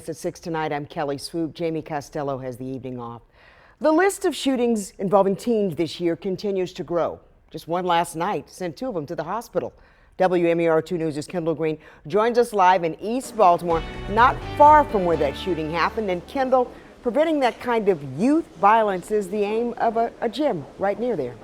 us at 6 tonight. I'm Kelly Swoop. Jamie Costello has the evening off. The list of shootings involving teens this year continues to grow. Just one last night sent 2 of them to the hospital. WMER 2 News' Kendall Green joins us live in East Baltimore, not far from where that shooting happened. And Kendall, preventing that kind of youth violence is the aim of a gym right near there.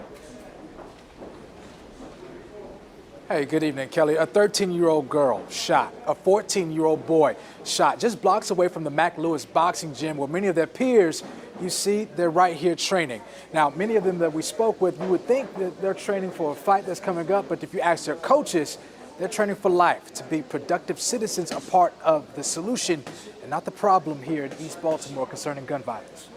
Hey, good evening, Kelly. A 13-year-old girl shot, a 14-year-old boy shot just blocks away from the Mac Lewis boxing gym where many of their peers, you see, they're right here training. Now, many of them that we spoke with, you would think that they're training for a fight that's coming up, but if you ask their coaches, they're training for life, to be productive citizens, a part of the solution and not the problem here in East Baltimore concerning gun violence.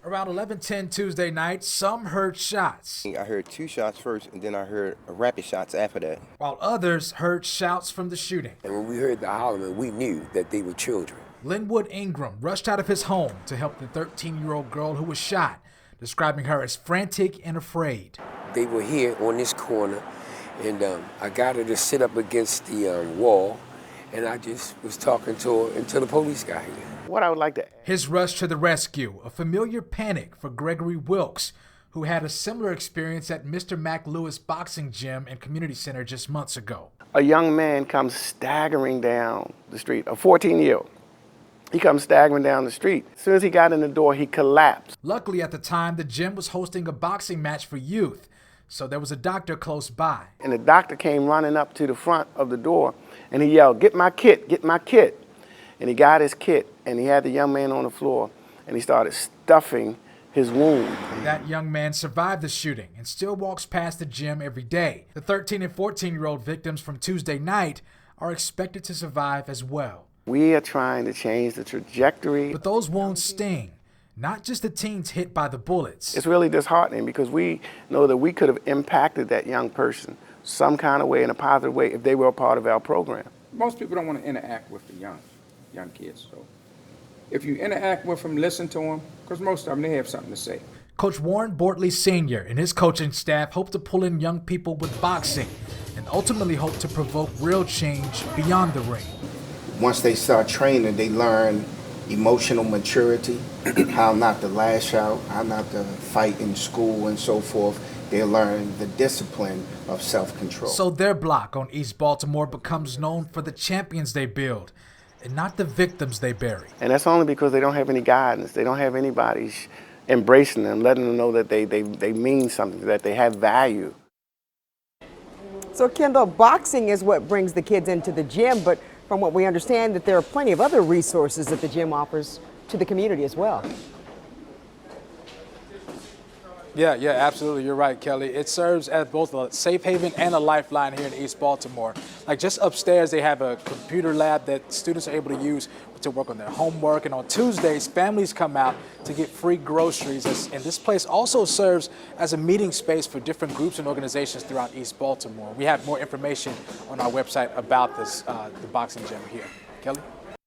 Around 11:10 Tuesday night, some heard shots. I heard 2 shots first, and then I heard rapid shots after that. While others heard shouts from the shooting. And when we heard the hollering, we knew that they were children. Linwood Ingram rushed out of his home to help the 13-year-old girl who was shot, describing her as frantic and afraid. They were here on this corner, and I got her to sit up against the wall, and I just was talking to her until the police got here. What I would like to... His rush to the rescue, a familiar panic for Gregory Wilkes, who had a similar experience at Mr. Mac Lewis Boxing Gym and Community Center just months ago. A young man comes staggering down the street, a 14-year-old. He comes staggering down the street. As soon as he got in the door, he collapsed. Luckily, at the time, the gym was hosting a boxing match for youth, so there was a doctor close by. And the doctor came running up to the front of the door, and he yelled, "Get my kit, get my kit." And he got his kit, and he had the young man on the floor, and he started stuffing his wound. That young man survived the shooting and still walks past the gym every day. The 13 and 14-year-old victims from Tuesday night are expected to survive as well. We are trying to change the trajectory. But those wounds sting, not just the teens hit by the bullets. It's really disheartening because we know that we could have impacted that young person some kind of way, in a positive way, if they were a part of our program. Most people don't want to interact with the young kids. So if you interact with them, listen to them, because most of them, they have something to say. Coach Warren Bortley Sr. and his coaching staff hope to pull in young people with boxing and ultimately hope to provoke real change beyond the ring. Once they start training, they learn emotional maturity, how not to lash out, how not to fight in school and so forth. They learn the discipline of self-control. So their block on East Baltimore becomes known for the champions they build and not the victims they bury. And that's only because they don't have any guidance. They don't have anybody embracing them, letting them know that they mean something, that they have value. So Kendall, boxing is what brings the kids into the gym, but from what we understand that there are plenty of other resources that the gym offers to the community as well. Yeah, absolutely. You're right, Kelly. It serves as both a safe haven and a lifeline here in East Baltimore. Like just upstairs, they have a computer lab that students are able to use to work on their homework. And on Tuesdays, families come out to get free groceries. And this place also serves as a meeting space for different groups and organizations throughout East Baltimore. We have more information on our website about this, the boxing gym here. Kelly?